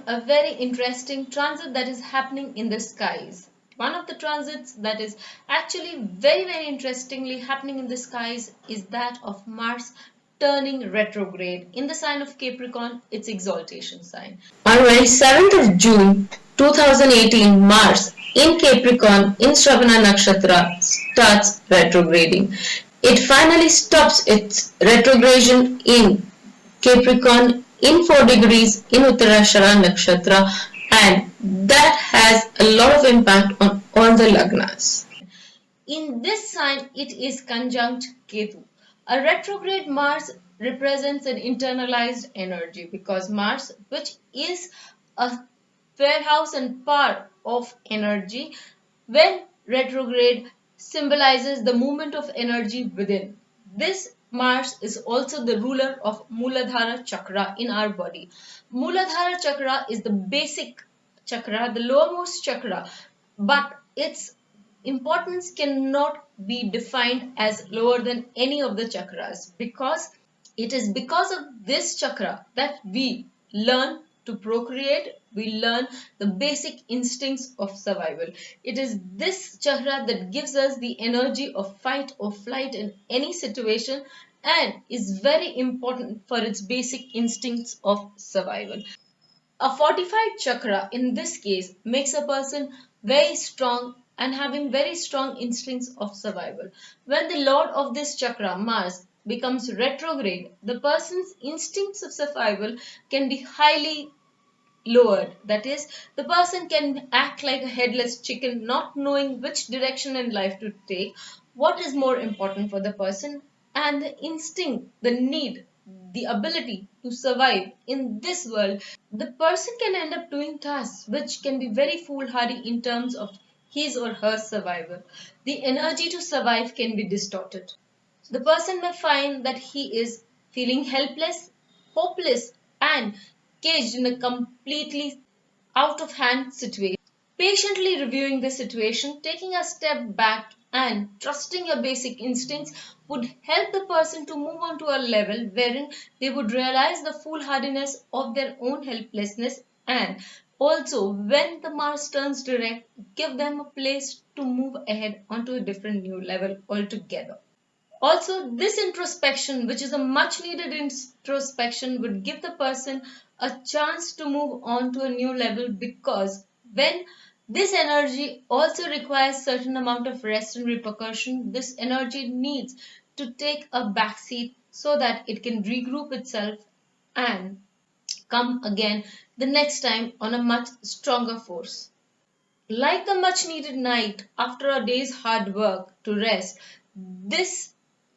on a very interesting transit that is happening in the skies. One of the transits that is actually very interestingly happening in the skies is that of Mars turning retrograde in the sign of Capricorn, its exaltation sign. On 27th of June 2018, Mars in Capricorn in Shravana Nakshatra starts retrograding. It finally stops its retrogression in Capricorn in 4 degrees in Uttarashara Nakshatra, and that has a lot of impact on all the Lagnas. In this sign, it is conjunct Ketu. A retrograde Mars represents an internalized energy because Mars, which is a warehouse and power of energy, when retrograde symbolizes the movement of energy within. This Mars is also the ruler of Muladhara chakra in our body. Muladhara chakra is the basic chakra, the lowermost chakra, but its importance cannot be defined as lower than any of the chakras because it is because of this chakra that we learn to procreate, we learn the basic instincts of survival. It is this chakra that gives us the energy of fight or flight in any situation and is very important for its basic instincts of survival. A fortified chakra in this case makes a person very strong and having very strong instincts of survival. When the lord of this chakra, Mars, becomes retrograde, the person's instincts of survival can be highly lowered. That is, the person can act like a headless chicken, not knowing which direction in life to take, what is more important for the person, and the instinct, the need, the ability to survive in this world. The person can end up doing tasks which can be very foolhardy in terms of his or her survival. The energy to survive can be distorted. The person may find that he is feeling helpless, hopeless, and caged in a completely out of hand situation. Patiently reviewing the situation, taking a step back and trusting your basic instincts would help the person to move on to a level wherein they would realize the foolhardiness of their own helplessness, and also when the Mars turns direct, give them a place to move ahead onto a different new level altogether. Also, this introspection, which is a much needed introspection, would give the person a chance to move on to a new level because when this energy also requires certain amount of rest and repercussion, this energy needs to take a backseat so that it can regroup itself and come again the next time on a much stronger force. Like the much needed night after a day's hard work to rest, this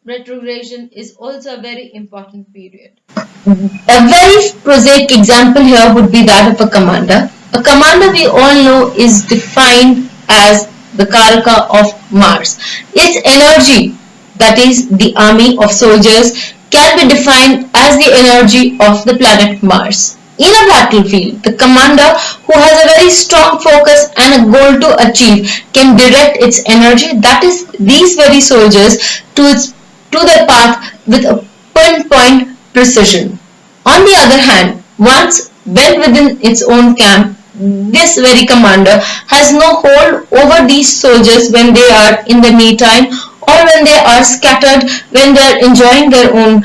retrogression is also a very important period. A very prosaic example here would be that of a commander. A commander, we all know, is defined as the Karaka of Mars. Its energy, that is the army of soldiers, can be defined as the energy of the planet Mars. In a battlefield, the commander who has a very strong focus and a goal to achieve can direct its energy, that is these very soldiers, to their path with a pinpoint precision. On the other hand, once well within its own camp, this very commander has no hold over these soldiers when they are in the me time or when they are scattered, when they are enjoying their own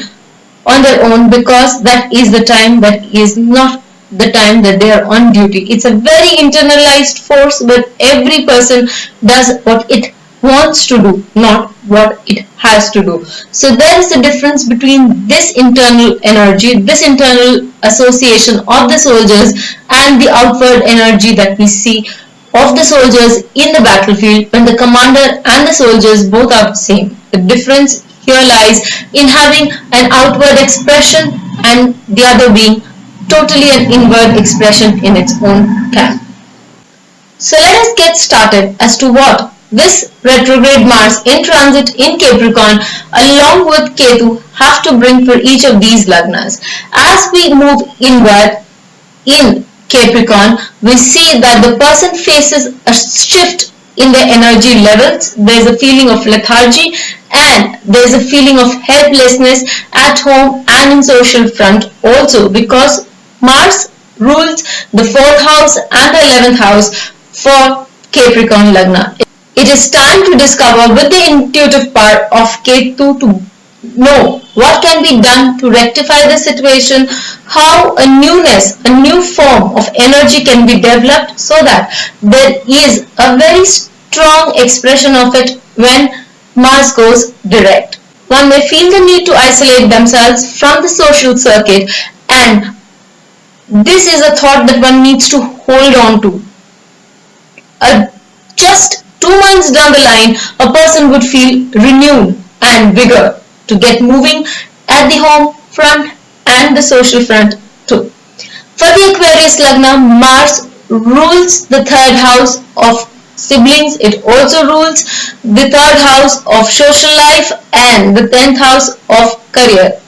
on their own, because that is the time that is not the time that they are on duty. It's a very internalized force, but every person does what it wants to do, not what it has to do. So there is the difference between this internal energy, this internal association of the soldiers and the outward energy that we see of the soldiers in the battlefield when the commander and the soldiers both are the same. The difference here lies in having an outward expression and the other being totally an inward expression in its own camp. So let us get started as to what this retrograde Mars in transit in Capricorn along with Ketu have to bring for each of these Lagnas. As we move inward in Capricorn, we see that the person faces a shift in their energy levels. There is a feeling of lethargy and there is a feeling of helplessness at home and in social front also, because Mars rules the 4th house and the 11th house for Capricorn Lagna. It is time to discover with the intuitive power of Ketu to know what can be done to rectify the situation, how a newness, a new form of energy can be developed so that there is a very strong expression of it when Mars goes direct. One may feel the need to isolate themselves from the social circuit, and this is a thought that one needs to hold on to. Just 2 months down the line, a person would feel renewed and vigor to get moving at the home front and the social front too. For the Aquarius Lagna, Mars rules the 3rd house of siblings. It also rules the 3rd house of social life and the 10th house of career.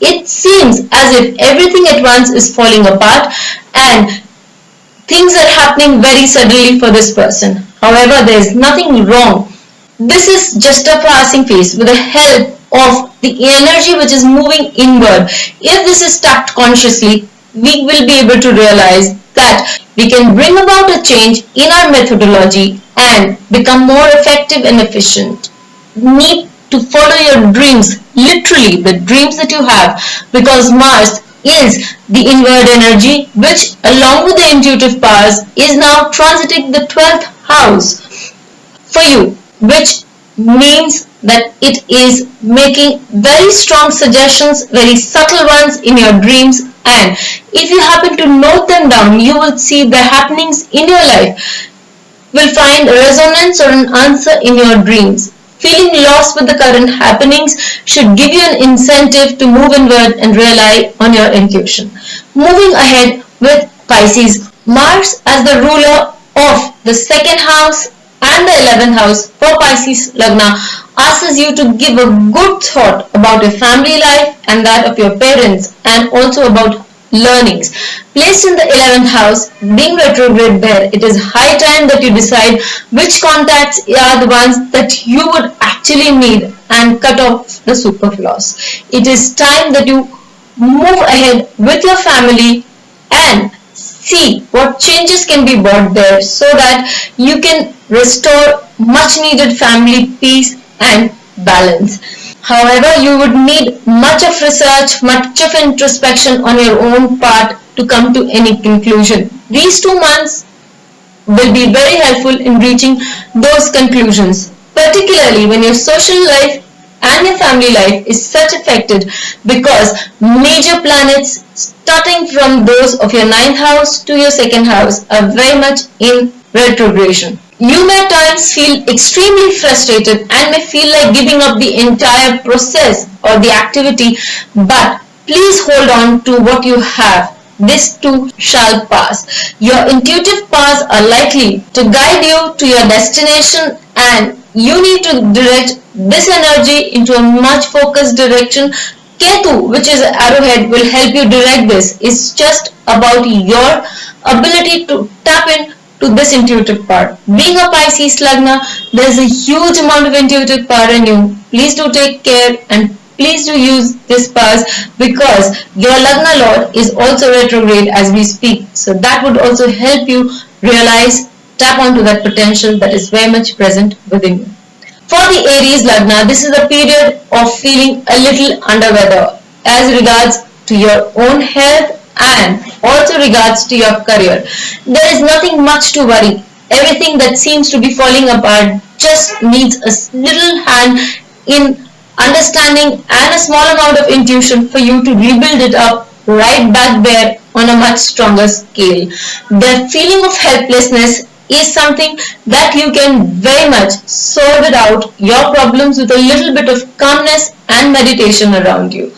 It seems as if everything at once is falling apart and things are happening very suddenly for this person. However, there is nothing wrong. This is just a passing phase with the help of the energy which is moving inward. If this is tapped consciously, we will be able to realize that we can bring about a change in our methodology and become more effective and efficient. Need to follow your dreams, literally the dreams that you have, because Mars is the inward energy which along with the intuitive powers is now transiting the 12th house for you, which means that it is making very strong suggestions, very subtle ones in your dreams, and if you happen to note them down, you will see the happenings in your life will find a resonance or an answer in your dreams. Feeling lost with the current happenings should give you an incentive to move inward and rely on your intuition. Moving ahead with Pisces, Mars as the ruler of the 2nd house and the 11th house for Pisces Lagna asks you to give a good thought about your family life and that of your parents, and also about learnings. Placed in the 11th house, being retrograde there, it is high time that you decide which contacts are the ones that you would actually need and cut off the superfluous. It is time that you move ahead with your family and see what changes can be brought there so that you can restore much needed family peace and balance. However, you would need much of research, much of introspection on your own part to come to any conclusion. These 2 months will be very helpful in reaching those conclusions, particularly when your social life and your family life is such affected because major planets starting from those of your 9th house to your 2nd house are very much in retrogression. You may at times feel extremely frustrated and may feel like giving up the entire process or the activity, but please hold on to what you have. This too shall pass. Your intuitive powers are likely to guide you to your destination, and you need to direct this energy into a much focused direction. Ketu, which is an arrowhead, will help you direct this. It's just about your ability to tap in to this intuitive power. Being a Pisces Lagna, there is a huge amount of intuitive power in you. Please do take care and please do use this powers because your Lagna Lord is also retrograde as we speak. So that would also help you realize, tap onto that potential that is very much present within you. For the Aries Lagna, this is a period of feeling a little under weather as regards to your own health and also regards to your career. There is nothing much to worry. Everything that seems to be falling apart just needs a little hand in understanding and a small amount of intuition for you to rebuild it up right back there on a much stronger scale. The feeling of helplessness is something that you can very much solve it out your problems with a little bit of calmness and meditation around you.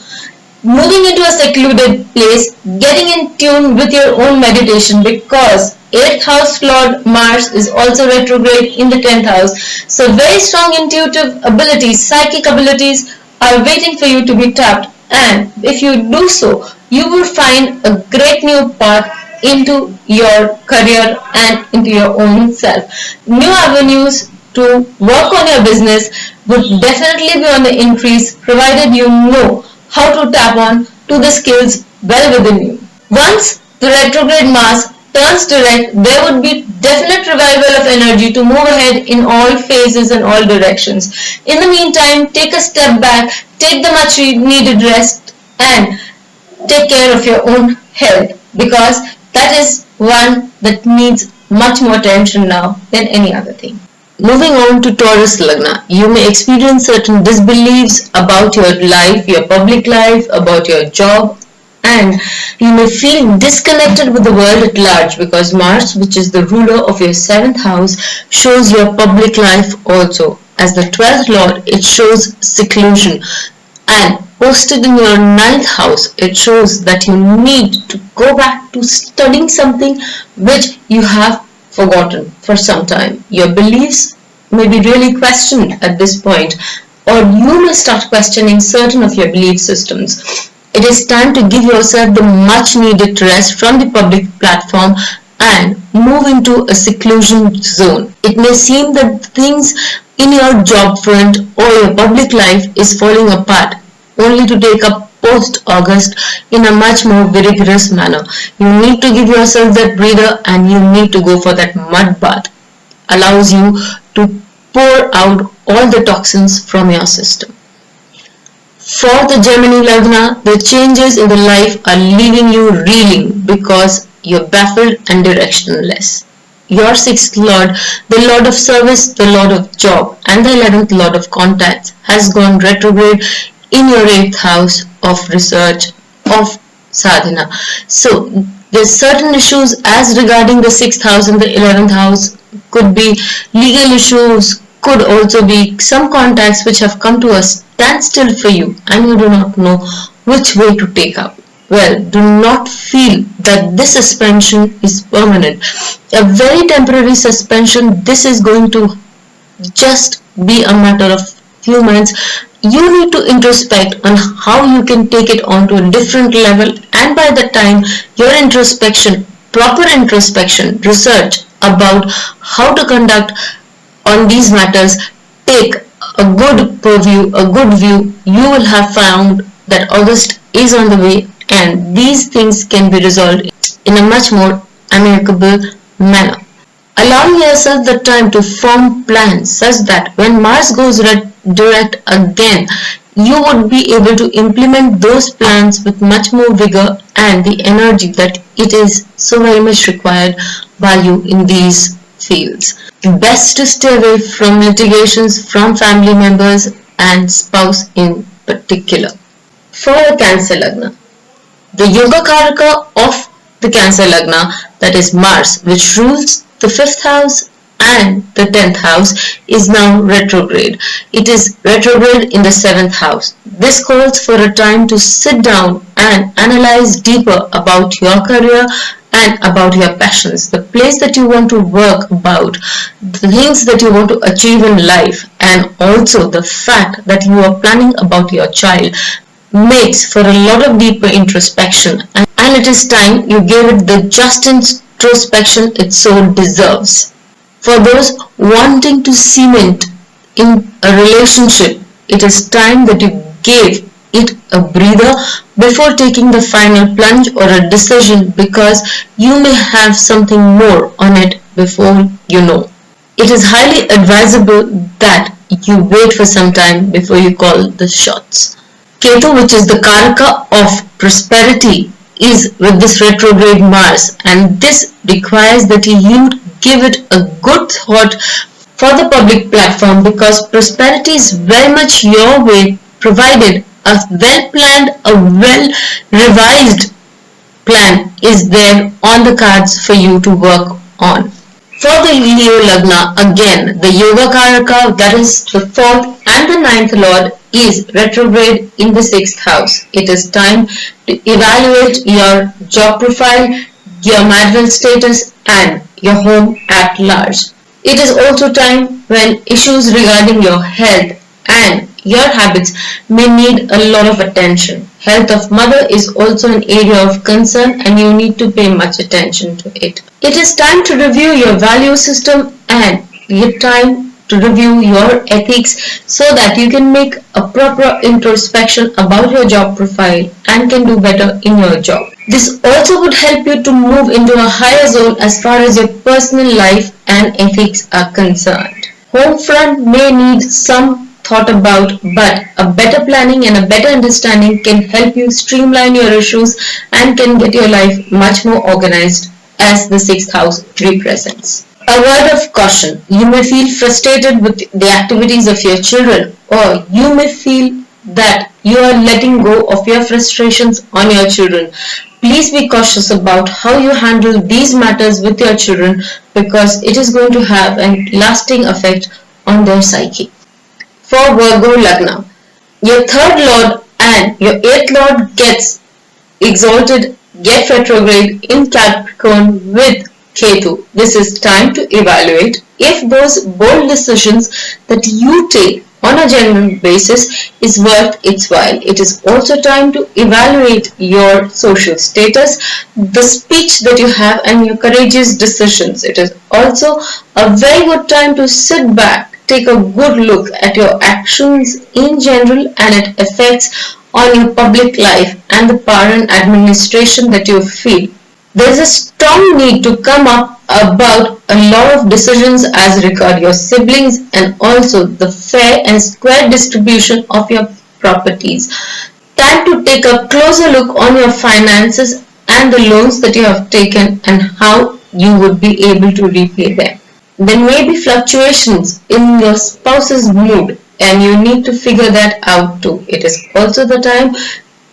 Moving into a secluded place, getting in tune with your own meditation because 8th house Lord Mars is also retrograde in the 10th house. So very strong intuitive abilities, psychic abilities are waiting for you to be tapped, and if you do so, you will find a great new path into your career and into your own self. New avenues to work on your business would definitely be on the increase provided you know how to tap on to the skills well within you. Once the retrograde Mars turns direct, there would be definite revival of energy to move ahead in all phases and all directions. In the meantime, take a step back, take the much needed rest, and take care of your own health, because that is one that needs much more attention now than any other thing. Moving on to Taurus Lagna, you may experience certain disbeliefs about your life, your public life, about your job, and you may feel disconnected with the world at large, because Mars, which is the ruler of your 7th house, shows your public life also. As the 12th lord, it shows seclusion, and posted in your 9th house, it shows that you need to go back to studying something which you have forgotten for some time. Your beliefs may be really questioned at this point, or you may start questioning certain of your belief systems. It is time to give yourself the much needed rest from the public platform and move into a seclusion zone. It may seem that things in your job front or your public life is falling apart, only to take up post-August in a much more vigorous manner. You need to give yourself that breather, and you need to go for that mud bath. Allows you to pour out all the toxins from your system. For the Gemini Lagna, the changes in the life are leaving you reeling because you're baffled and directionless. Your 6th lord, the lord of service, the lord of job, and the 11th lord of contacts has gone retrograde in your 8th house of research, of sadhana. So there's certain issues as regarding the 6th house and the 11th house. Could be legal issues, could also be some contacts which have come to a standstill for you and you do not know which way to take up. Well, do not feel that this suspension is permanent. A very temporary suspension. This is going to just be a matter of few months. You need to introspect on how you can take it on to a different level, and by the time your introspection, proper introspection, research about how to conduct on these matters, take a good purview, a good view, you will have found that August is on the way and these things can be resolved in a much more amicable manner. Allowing yourself the time to form plans such that when Mars goes direct again, you would be able to implement those plans with much more vigor and the energy that it is so very much required by you in these fields. Best to stay away from litigations from family members and spouse in particular. For the Cancer Lagna, the Yoga Karaka of the Cancer Lagna, that is Mars, which rules the 5th house and the 10th house, is now retrograde. It is retrograde in the 7th house. This calls for a time to sit down and analyze deeper about your career and about your passions, the place that you want to work about, the things that you want to achieve in life, and also the fact that you are planning about your child makes for a lot of deeper introspection, and it is time you gave it the just introspection its soul deserves. For those wanting to cement in a relationship, it is time that you gave it a breather before taking the final plunge or a decision, because you may have something more on it before you know. It is highly advisable that you wait for some time before you call the shots. Ketu, which is the Karaka of prosperity, is with this retrograde Mars, and this requires that you give it a good thought for the public platform, because prosperity is very much your way, provided a well-planned, a well-revised plan is there on the cards for you to work on. For the Leo Lagna, again, the Yoga Karaka, that is the 4th and the 9th Lord, is retrograde in the 6th house. It is time to evaluate your job profile, your marital status, and your home at large. It is also time when issues regarding your health and your habits may need a lot of attention. Health of mother is also an area of concern and you need to pay much attention to it. It is time to review your value system and give time to review your ethics so that you can make a proper introspection about your job profile and can do better in your job. This also would help you to move into a higher zone as far as your personal life and ethics are concerned. Home front may need some thought about, but a better planning and a better understanding can help you streamline your issues and can get your life much more organized as the 6th house represents. A word of caution. You may feel frustrated with the activities of your children, or you may feel that you are letting go of your frustrations on your children. Please be cautious about how you handle these matters with your children because it is going to have a lasting effect on their psyche. For Virgo Lagna, your 3rd lord and your 8th lord gets exalted, get retrograde in Capricorn with Ketu. This is time to evaluate if those bold decisions that you take on a general basis is worth its while. It is also time to evaluate your social status, the speech that you have and your courageous decisions. It is also a very good time to sit back, take a good look at your actions in general and its effects on your public life and the power and administration that you feel. There is a strong need to come up about a lot of decisions as regard your siblings and also the fair and square distribution of your properties. Time to take a closer look on your finances and the loans that you have taken and how you would be able to repay them. There may be fluctuations in your spouse's mood and you need to figure that out too. It is also the time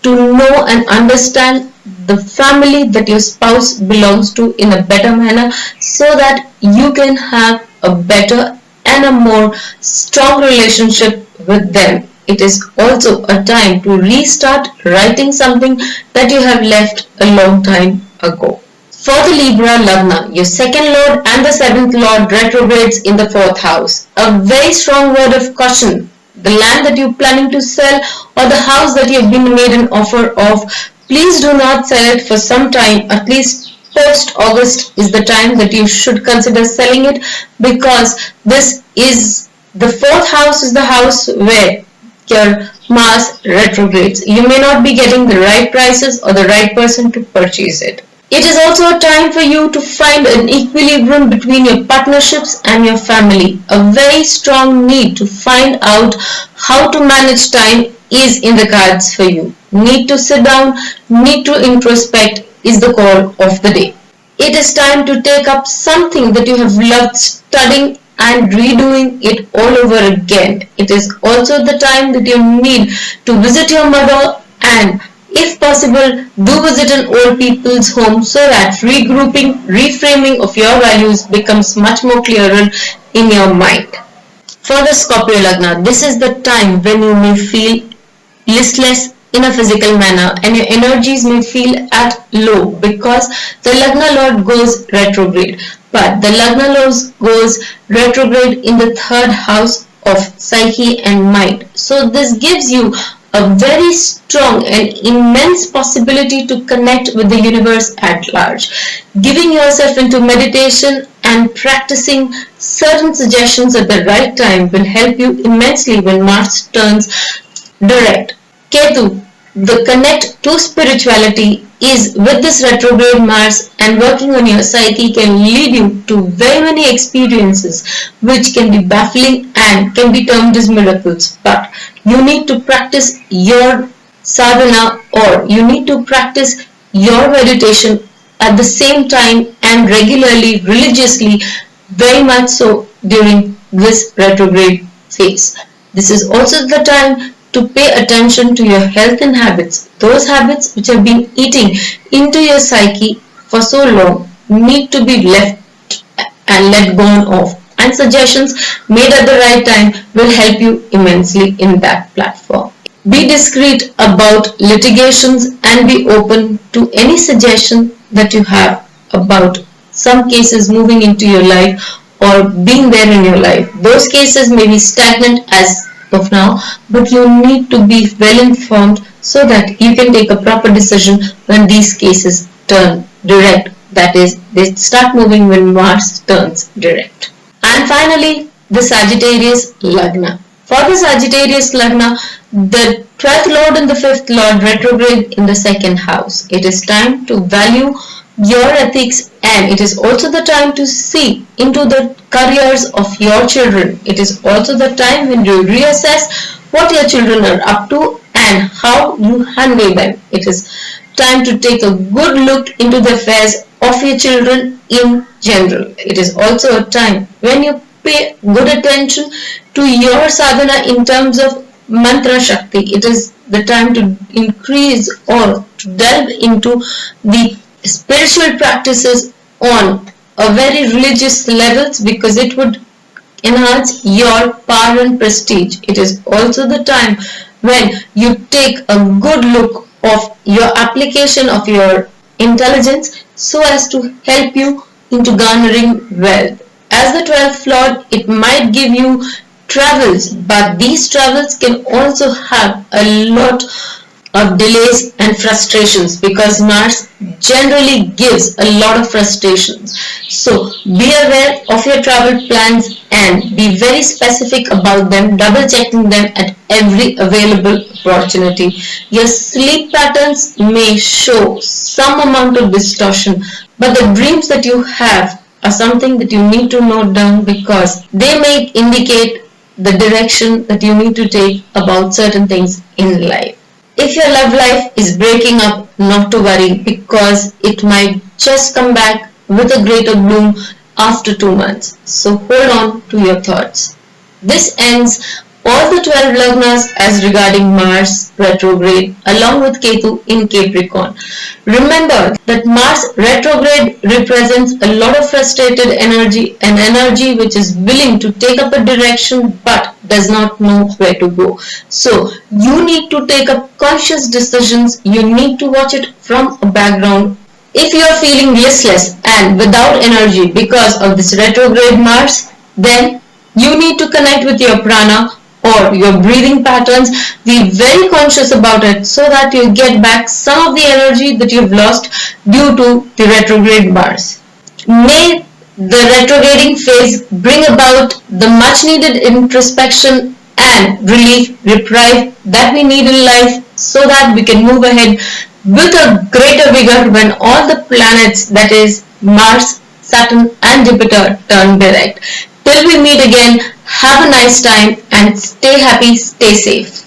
to know and understand the family that your spouse belongs to in a better manner so that you can have a better and a more strong relationship with them. It is also a time to restart writing something that you have left a long time ago. For the Libra Lagna, your 2nd lord and the 7th lord retrogrades in the 4th house. A very strong word of caution. The land that you're planning to sell or the house that you've been made an offer of, please do not sell it for some time. At least post-August is the time that you should consider selling it because this is the 4th house is the house where your Mars retrogrades. You may not be getting the right prices or the right person to purchase it. It is also a time for you to find an equilibrium between your partnerships and your family. A very strong need to find out how to manage time is in the cards for you. Need to sit down, need to introspect is the call of the day. It is time to take up something that you have loved studying and redoing it all over again. It is also the time that you need to visit your mother and if possible, do visit an old people's home so that regrouping, reframing of your values becomes much more clearer in your mind. For the Scorpio Lagna, this is the time when you may feel listless in a physical manner and your energies may feel at low because the Lagna Lord goes retrograde. But the Lagna Lord goes retrograde in the 3rd house of psyche and mind. So this gives you a very strong and immense possibility to connect with the universe at large. Giving yourself into meditation and practicing certain suggestions at the right time will help you immensely when Mars turns direct. Ketu, the connect to spirituality is with this retrograde Mars and working on your psyche can lead you to very many experiences which can be baffling and can be termed as miracles. But you need to practice your sadhana or you need to practice your meditation at the same time and regularly, religiously, very much so during this retrograde phase. This is also the time to pay attention to your health and habits. Those habits which have been eating into your psyche for so long need to be left and let go of. And suggestions made at the right time will help you immensely in that platform. Be discreet about litigations and be open to any suggestion that you have about some cases moving into your life or being there in your life. Those cases may be stagnant as of now, but you need to be well informed so that you can take a proper decision when these cases turn direct. That is, they start moving when Mars turns direct. And finally, the Sagittarius Lagna. For the Sagittarius Lagna, the 12th Lord and the 5th Lord retrograde in the 2nd house. It is time to value your ethics, and it is also the time to see into the careers of your children. It is also the time when you reassess what your children are up to and how you handle them. It is time to take a good look into the affairs of your children in general. It is also a time when you pay good attention to your sadhana in terms of mantra shakti. It is the time to increase or to delve into the spiritual practices on a very religious levels, because it would enhance your power and prestige. It is also the time when you take a good look of your application of your intelligence so as to help you into garnering wealth. As the 12th Lord, it might give you travels, but these travels can also have a lot of delays and frustrations, because Mars generally gives a lot of frustrations. So be aware of your travel plans and be very specific about them, double checking them at every available opportunity. Your sleep patterns may show some amount of distortion, but the dreams that you have are something that you need to note down, because they may indicate the direction that you need to take about certain things in life. If your love life is breaking up, not to worry, because it might just come back with a greater bloom after 2 months. So hold on to your thoughts. This ends all the 12 Lagnas as regarding Mars retrograde along with Ketu in Capricorn. Remember that Mars retrograde represents a lot of frustrated energy, an energy which is willing to take up a direction but does not know where to go. So you need to take up conscious decisions. You need to watch it from a background. If you are feeling listless and without energy because of this retrograde Mars, then you need to connect with your prana or your breathing patterns. Be very conscious about it so that you get back some of the energy that you've lost due to the retrograde Mars. May the retrograding phase bring about the much needed introspection and relief, reprieve that we need in life, so that we can move ahead with a greater vigor when all the planets, that is Mars, Saturn and Jupiter, turn direct. Till we meet again, have a nice time and stay happy, stay safe.